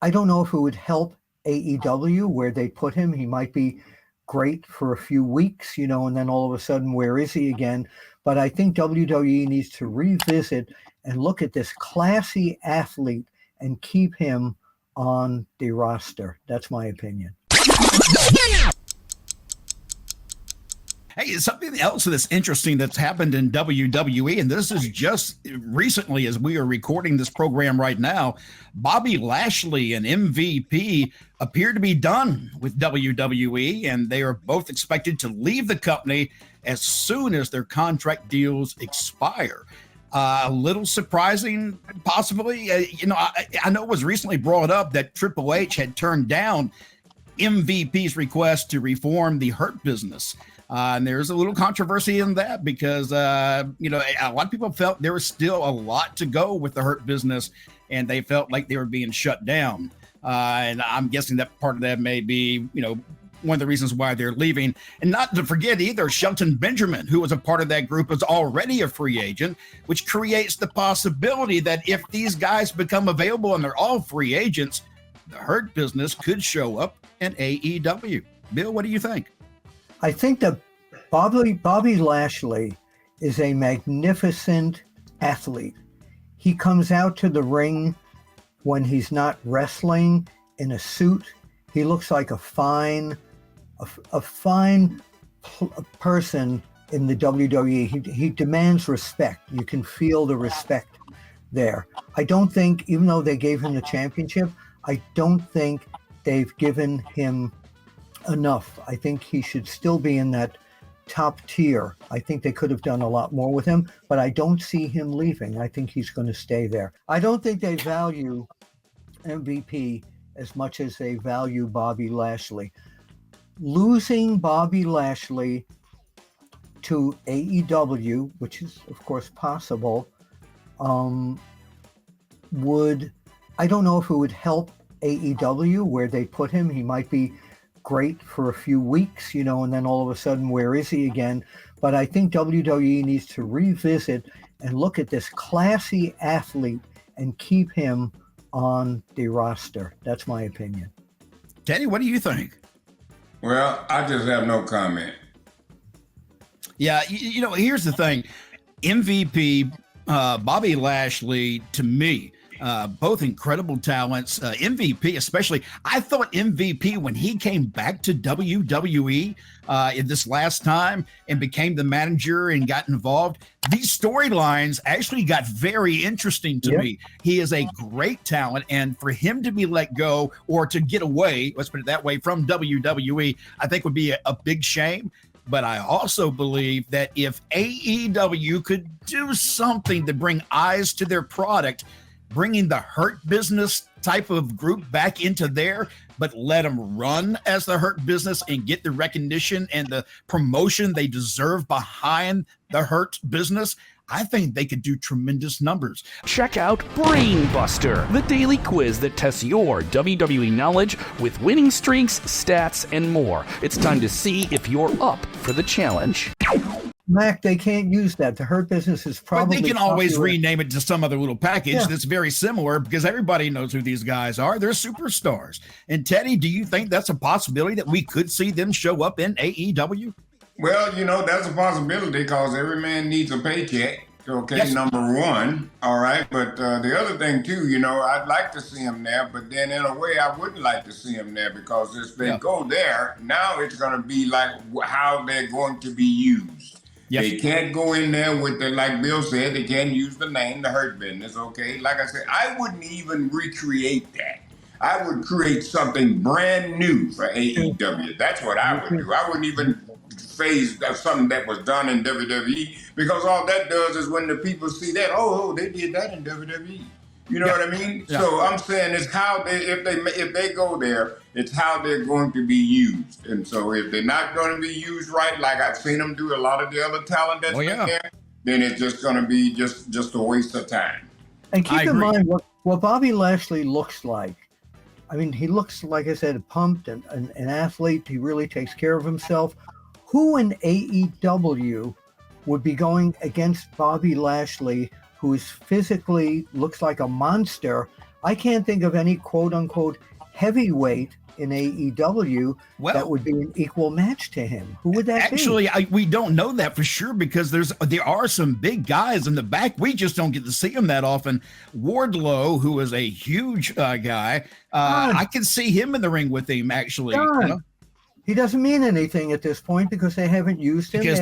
I don't know if it would help AEW where they put him. He might be great for a few weeks, and then all of a sudden, where is he again? But I think WWE needs to revisit and look at this classy athlete and keep him on the roster. That's my opinion. Hey, something else that's interesting that's happened in WWE, and this is just recently as we are recording this program right now, Bobby Lashley and MVP appear to be done with WWE, and they are both expected to leave the company as soon as their contract deals expire. A little surprising, possibly. I know it was recently brought up that Triple H had turned down MVP's request to reform the Hurt Business. And there's a little controversy in that because, a lot of people felt there was still a lot to go with the Hurt Business, and they felt like they were being shut down. And I'm guessing that part of that may be, one of the reasons why they're leaving. And not to forget either, Shelton Benjamin, who was a part of that group, is already a free agent, which creates the possibility that if these guys become available and they're all free agents, the Hurt Business could show up in AEW. Bill, what do you think? I think that Bobby Lashley is a magnificent athlete. He comes out to the ring when he's not wrestling in a suit. He looks like a fine person in the WWE. He demands respect. You can feel the respect there. I don't think, even though they gave him the championship, I don't think they've given him enough. I think he should still be in that top tier. I think they could have done a lot more with him, but I don't see him leaving. I think he's going to stay there. I don't think they value MVP as much as they value Bobby Lashley. Losing Bobby Lashley to AEW, which is of course possible, I don't know if it would help AEW where they put him. He might be great for a few weeks, and then all of a sudden, where is he again? But I think WWE needs to revisit and look at this classy athlete and keep him on the roster. That's my opinion. Teddy, what do you think? Well, I just have no comment. Yeah, here's the thing. MVP, Bobby Lashley, to me, both incredible talents. MVP, especially, I thought MVP when he came back to WWE in this last time and became the manager and got involved, these storylines actually got very interesting to me. He is a great talent, and for him to be let go or to get away, let's put it that way, from WWE, I think would be a big shame. But I also believe that if AEW could do something to bring eyes to their product, bringing the Hurt Business type of group back into there, but let them run as the Hurt Business and get the recognition and the promotion they deserve behind the Hurt Business, I think they could do tremendous numbers. Check out BrainBuster, the daily quiz that tests your WWE knowledge with winning streaks, stats, and more. It's time to see if you're up for the challenge. Mac, they can't use that. The Hurt Business is probably... But they can always rename it to some other little package that's very similar because everybody knows who these guys are. They're superstars. And Teddy, do you think that's a possibility that we could see them show up in AEW? Well, that's a possibility because every man needs a paycheck. Okay, yes. Number one. All right. But the other thing, too, I'd like to see him there. But then in a way, I wouldn't like to see him there because if they go there, now it's going to be like how they're going to be used. Yes. They can't go in there with like Bill said, they can't use the name, the Hurt Business, okay? Like I said, I wouldn't even recreate that. I would create something brand new for AEW. That's what I would do. I wouldn't even phase something that was done in WWE because all that does is when the people see that, oh, they did that in WWE. You know what I mean? Yeah. So I'm saying it's how if they go there, it's how they're going to be used. And so if they're not going to be used right, like I've seen them do a lot of the other talent that's been there, then it's just going to be just a waste of time. And keep in mind what Bobby Lashley looks like. I mean, he looks, like I said, pumped and an athlete. He really takes care of himself. Who in AEW would be going against Bobby Lashley, who is physically looks like a monster, I can't think of any quote unquote heavyweight in AEW that would be an equal match to him. Who would that be? Actually, we don't know that for sure because there are some big guys in the back. We just don't get to see them that often. Wardlow, who is a huge guy, I can see him in the ring with him, actually. You know? He doesn't mean anything at this point because they haven't used him. Because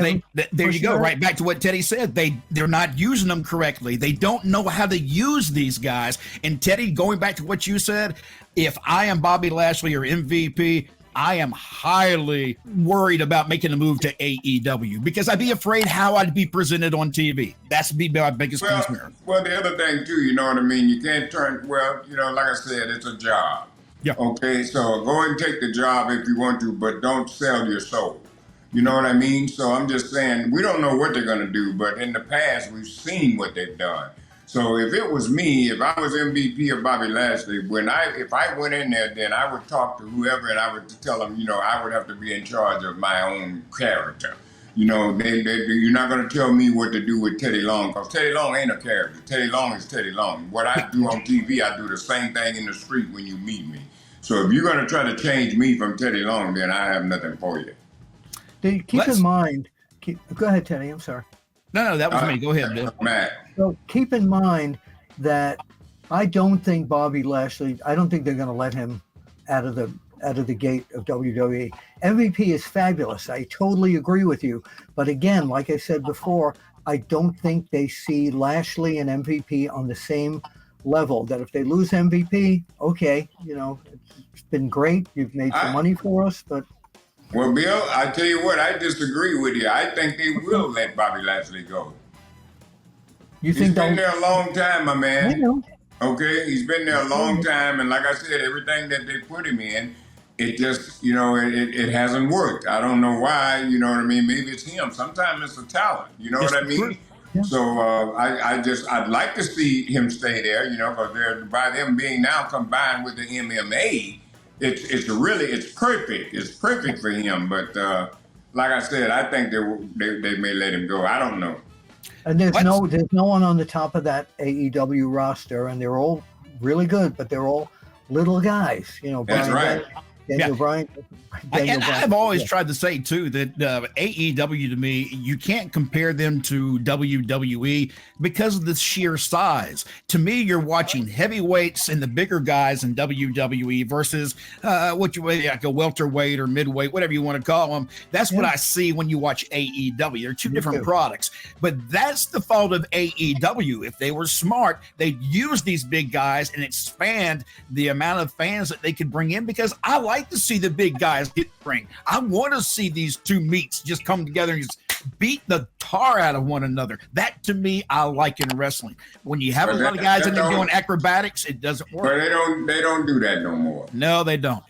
there you go, right back to what Teddy said. They're not using them correctly. They don't know how to use these guys. And Teddy, going back to what you said, if I am Bobby Lashley or MVP, I am highly worried about making a move to AEW because I'd be afraid how I'd be presented on TV. That's my biggest concern. Well, the other thing too, you know what I mean? You can't like I said, it's a job. Yeah. Okay, so go and take the job if you want to, but don't sell your soul. You know what I mean? So I'm just saying, we don't know what they're going to do, but in the past, we've seen what they've done. So if it was me, if I was MVP of Bobby Lashley, if I went in there, then I would talk to whoever and I would tell them, I would have to be in charge of my own character. You're not going to tell me what to do with Teddy Long, because Teddy Long ain't a character. Teddy Long is Teddy Long. What I do on TV, I do the same thing in the street when you meet me. So if you're going to try to change me from Teddy Long, then I have nothing for you. Keep in mind, go ahead, Teddy, I'm sorry. No, that was me. Go ahead, Bill. Matt. So keep in mind that I don't think Bobby Lashley, I don't think they're going to let him out of the gate of WWE. MVP is fabulous. I totally agree with you. But again, like I said before, I don't think they see Lashley and MVP on the same level. That if they lose MVP, okay, it's been great. You've made some money for us, but. Well, Bill, I tell you what, I disagree with you. I think they will let Bobby Lashley go. He's been there a long time, my man. I know. Okay, he's been there a long time, and like I said, everything that they put him in, it just, it hasn't worked. I don't know why, you know what I mean? Maybe it's him. Sometimes it's a talent, you know what I mean? Yeah. So I'd like to see him stay there, because by them being now combined with the MMA, it's perfect. It's perfect for him. But like I said, I think they may let him go. I don't know. And there's no one on the top of that AEW roster, and they're all really good, but they're all little guys. That's right. I've always tried to say too that AEW to me, you can't compare them to WWE because of the sheer size. To me, you're watching heavyweights and the bigger guys in WWE versus like a welterweight or midweight, whatever you want to call them. That's what I see when you watch AEW. They're two different products, but that's the fault of AEW. If they were smart, they'd use these big guys and expand the amount of fans that they could bring in, because I like to see the big guys get the ring. I want to see these two meats just come together and just beat the tar out of one another. That to me, I like in wrestling. When you have a lot of guys in there doing acrobatics, it doesn't work. But they don't do that no more. No, they don't.